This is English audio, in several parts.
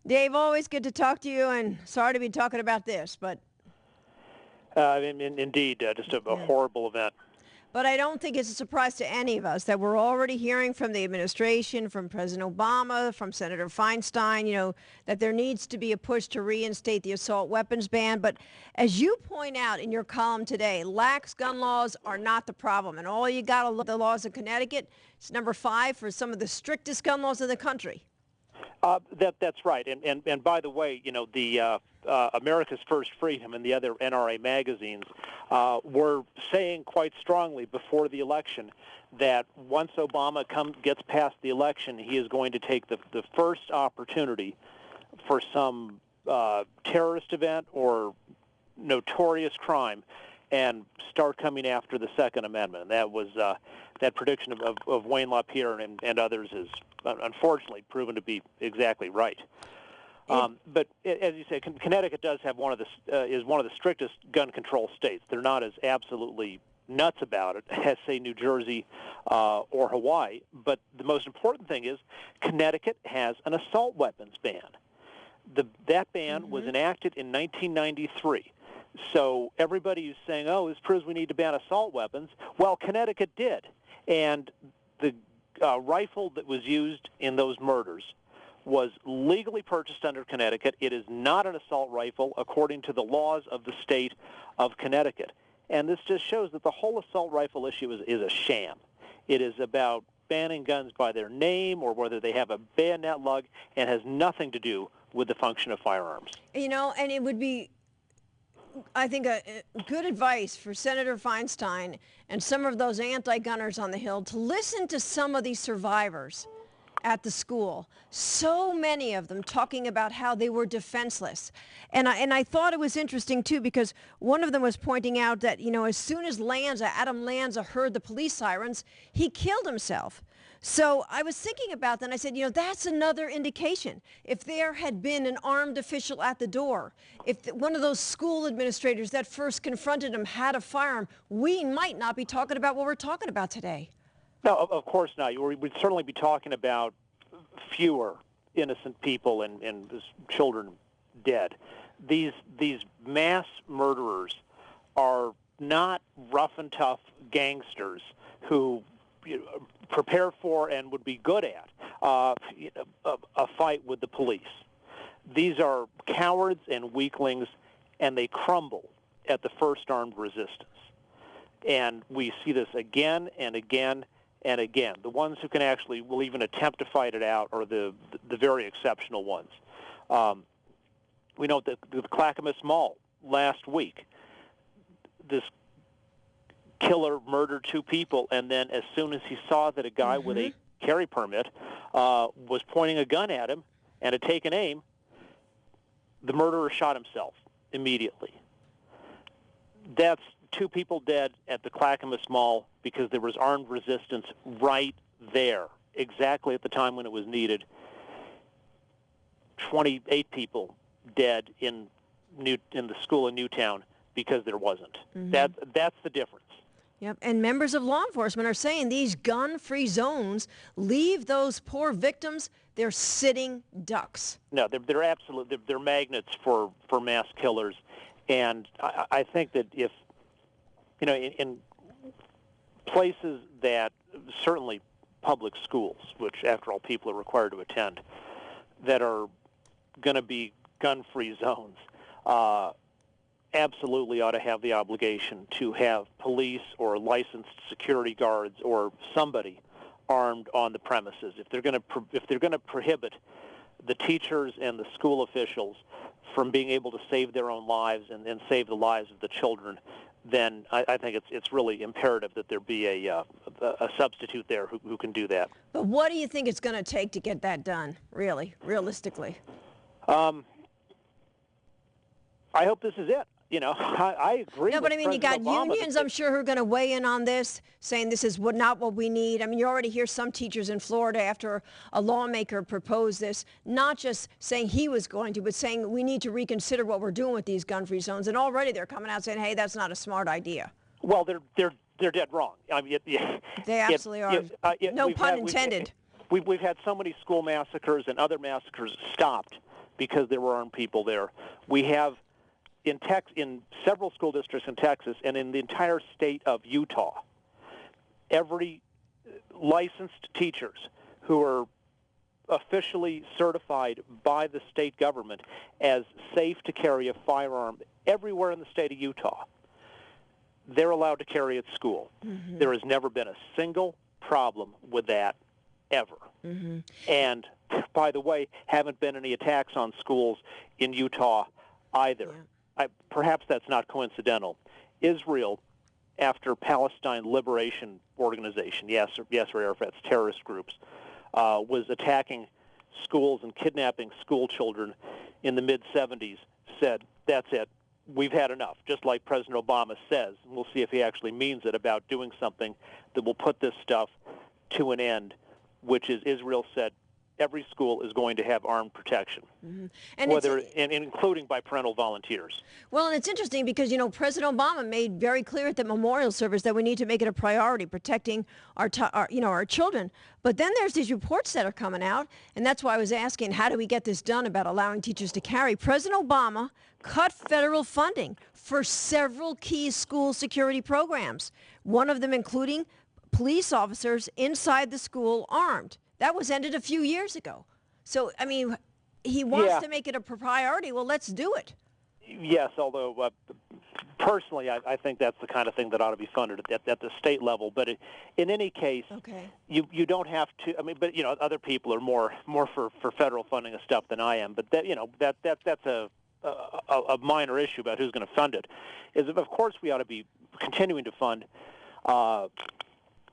Dave, always good to talk to you, and sorry to be talking about this, but... Indeed, just a horrible event. But I don't think it's a surprise to any of us that we're already hearing from the administration, from President Obama, from Senator Feinstein, that there needs to be a push to reinstate the assault weapons ban. But as you point out in your column today, lax gun laws are not the problem. And all you got to look at the laws in Connecticut. It's number 5 for some of the strictest gun laws in the country. That's right. And by the way, the America's First Freedom and the other NRA magazines were saying quite strongly before the election that once Obama gets past the election, he is going to take the first opportunity for some terrorist event or notorious crime and start coming after the Second Amendment. And that was that prediction of Wayne LaPierre and others is unfortunately proven to be exactly right. But as you say, Connecticut does have is one of the strictest gun control states. They're not as absolutely nuts about it as, say, New Jersey or Hawaii. But the most important thing is Connecticut has an assault weapons ban. That ban was enacted in 1993. So everybody who's saying, oh, this proves we need to ban assault weapons, well, Connecticut did. And the rifle that was used in those murders was legally purchased under Connecticut. It is not an assault rifle according to the laws of the state of Connecticut. And this just shows that the whole assault rifle issue is a sham. It is about banning guns by their name or whether they have a bayonet lug and has nothing to do with the function of firearms. And it would be, I think, a good advice for Senator Feinstein and some of those anti-gunners on the Hill to listen to some of these survivors at the school. So many of them talking about how they were defenseless. And I thought it was interesting, too, because one of them was pointing out that, as soon as Adam Lanza heard the police sirens, he killed himself. So I was thinking about that, and I said, that's another indication. If there had been an armed official at the door, if one of those school administrators that first confronted him had a firearm, we might not be talking about what we're talking about today. No, of course not. We'd certainly be talking about fewer innocent people and children dead. These mass murderers are not rough and tough gangsters who prepare for and would be good at a fight with the police. These are cowards and weaklings, and they crumble at the first armed resistance. And we see this again and again and again. The ones who will even attempt to fight it out are the very exceptional ones. We know that the Clackamas Mall last week, this killer murdered 2 people, and then as soon as he saw that a guy with a carry permit was pointing a gun at him and had taken aim, the murderer shot himself immediately. That's 2 people dead at the Clackamas Mall because there was armed resistance right there, exactly at the time when it was needed. 28 people dead in the school in Newtown because there wasn't. That's the difference. Yep, and members of law enforcement are saying these gun-free zones leave those poor victims, they're sitting ducks. No, they're absolutely, they're magnets for mass killers. And I think that if, in places that, certainly public schools, which after all people are required to attend, that are going to be gun-free zones, absolutely ought to have the obligation to have police or licensed security guards or somebody armed on the premises. If they're going to prohibit the teachers and the school officials from being able to save their own lives and save the lives of the children, then I think it's really imperative that there be a substitute there who can do that. But what do you think it's going to take to get that done, really, realistically? I hope this is it. I agree. No, but I mean, you got Obama unions, I'm sure, who are going to weigh in on this, saying this is not what we need. I mean, you already hear some teachers in Florida after a lawmaker proposed this, not just saying he was going to, but saying we need to reconsider what we're doing with these gun-free zones. And already they're coming out saying, hey, that's not a smart idea. Well, they're dead wrong. I mean, they absolutely are. No pun intended. We've had so many school massacres and other massacres stopped because there were armed people there. We have in several school districts in Texas and in the entire state of Utah, every licensed teachers who are officially certified by the state government as safe to carry a firearm everywhere in the state of Utah, they're allowed to carry at school. Mm-hmm. There has never been a single problem with that ever. Mm-hmm. And, by the way, haven't been any attacks on schools in Utah either. Yeah. Perhaps that's not coincidental. Israel, after Palestine Liberation Organization, Yasser Arafat's terrorist groups, was attacking schools and kidnapping school children in the mid-'70s, said, that's it, we've had enough, just like President Obama says. And we'll see if he actually means it about doing something that will put this stuff to an end, which is Israel said every school is going to have armed protection, mm-hmm. and including by parental volunteers. Well, and it's interesting because, President Obama made very clear at the memorial service that we need to make it a priority, protecting our children. But then there's these reports that are coming out, and that's why I was asking, how do we get this done about allowing teachers to carry? President Obama cut federal funding for several key school security programs, one of them including police officers inside the school armed. That was ended a few years ago. So, he wants to make it a priority. Well, let's do it. Yes, although personally I think that's the kind of thing that ought to be funded at the state level. But in any case, okay. you don't have to. But other people are more for federal funding of stuff than I am. But that's a minor issue about who's going to fund it. Is of course we ought to be continuing to fund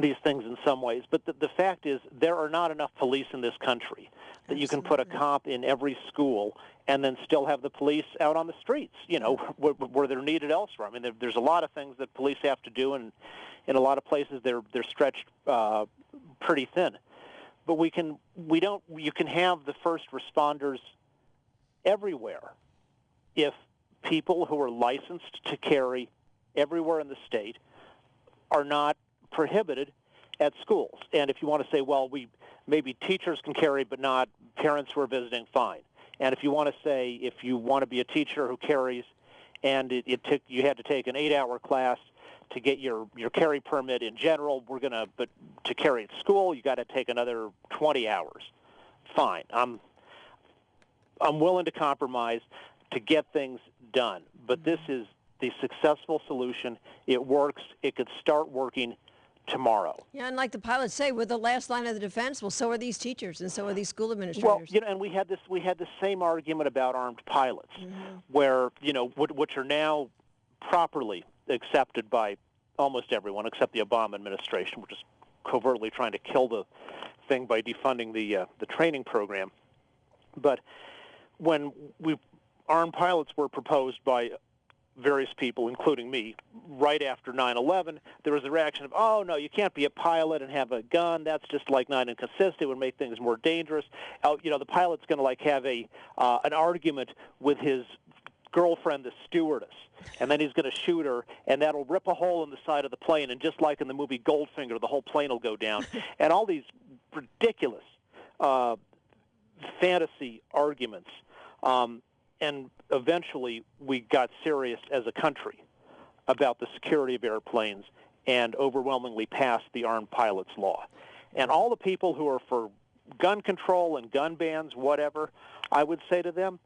these things in some ways, but the fact is there are not enough police in this country that Absolutely. You can put a cop in every school and then still have the police out on the streets, where they're needed elsewhere. There's a lot of things that police have to do, and in a lot of places they're stretched pretty thin. But you can have the first responders everywhere if people who are licensed to carry everywhere in the state are not prohibited at schools. And if you want to say, well, maybe teachers can carry but not parents who are visiting, fine. And if you want to say, if you want to be a teacher who carries and you had to take an 8-hour class to get your carry permit in general, but to carry at school, you got to take another 20 hours. Fine. I'm willing to compromise to get things done. But this is the successful solution. It works. It could start working tomorrow. Yeah, and like the pilots say, we're the last line of the defense. Well, so are these teachers, and so are these school administrators. Well, and we had the same argument about armed pilots, mm-hmm. where which are now properly accepted by almost everyone except the Obama administration, which is covertly trying to kill the thing by defunding the training program. But when armed pilots were proposed by various people, including me, right after 9/11, there was a reaction of, oh, no, you can't be a pilot and have a gun. That's just not inconsistent. It would make things more dangerous. The pilot's going to have an argument with his girlfriend, the stewardess, and then he's going to shoot her, and that'll rip a hole in the side of the plane, and just like in the movie Goldfinger, the whole plane will go down. And all these ridiculous fantasy arguments. And eventually we got serious as a country about the security of airplanes and overwhelmingly passed the Armed Pilots Law. And all the people who are for gun control and gun bans, whatever, I would say to them,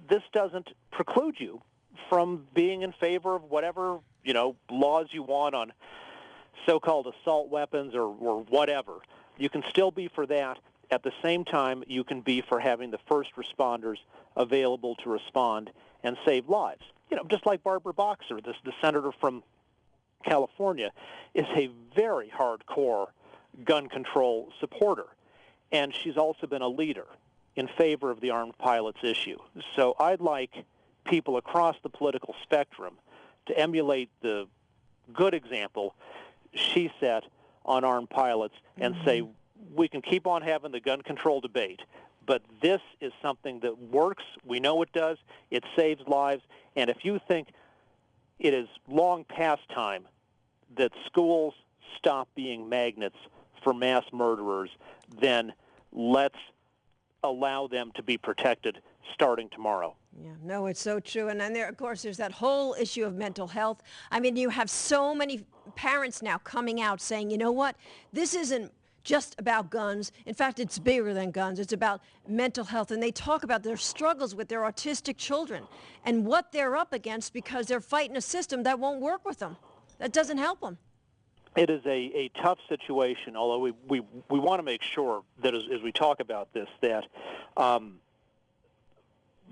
this doesn't preclude you from being in favor of whatever, laws you want on so-called assault weapons or whatever. You can still be for that. At the same time, you can be for having the first responders available to respond and save lives. Just like Barbara Boxer, the senator from California, is a very hardcore gun control supporter. And she's also been a leader in favor of the armed pilots issue. So I'd like people across the political spectrum to emulate the good example she set on armed pilots and say, we can keep on having the gun control debate, but this is something that works. We know it does. It saves lives. And if you think it is long past time that schools stop being magnets for mass murderers, then let's allow them to be protected starting tomorrow. Yeah, no, it's so true. And then there, of course, there's that whole issue of mental health. I mean, you have so many parents now coming out saying, you know what, this isn't just about guns. In fact, it's bigger than guns. It's about mental health. And they talk about their struggles with their autistic children and what they're up against because they're fighting a system that won't work with them, that doesn't help them. It is a tough situation, although we want to make sure that as we talk about this, that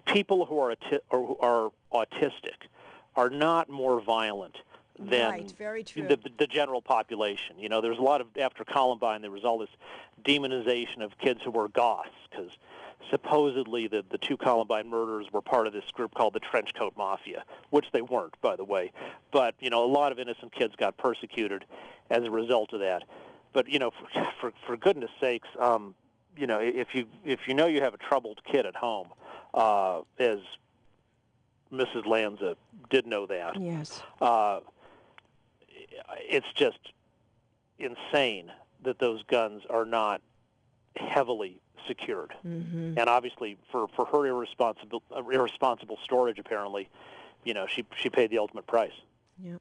people who are autistic are not more violent than right, very true. The general population. You know, there's a lot of, after Columbine, there was all this demonization of kids who were goths, because supposedly the two Columbine murderers were part of this group called the Trenchcoat Mafia, which they weren't, by the way. But, you know, a lot of innocent kids got persecuted as a result of that. But, you know, for goodness sakes, you know, if you know you have a troubled kid at home, as Mrs. Lanza did know that. Yes. It's just insane that those guns are not heavily secured. Mm-hmm. And obviously, for her irresponsible storage, apparently, you know, she paid the ultimate price. Yeah.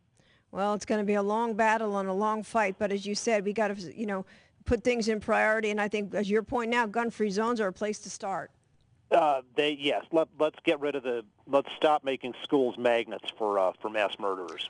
Well, it's going to be a long battle and a long fight, but as you said, we got to, you know, put things in priority. And I think, as your point now, gun-free zones are a place to start. Let's get rid of let's stop making schools magnets for mass murderers.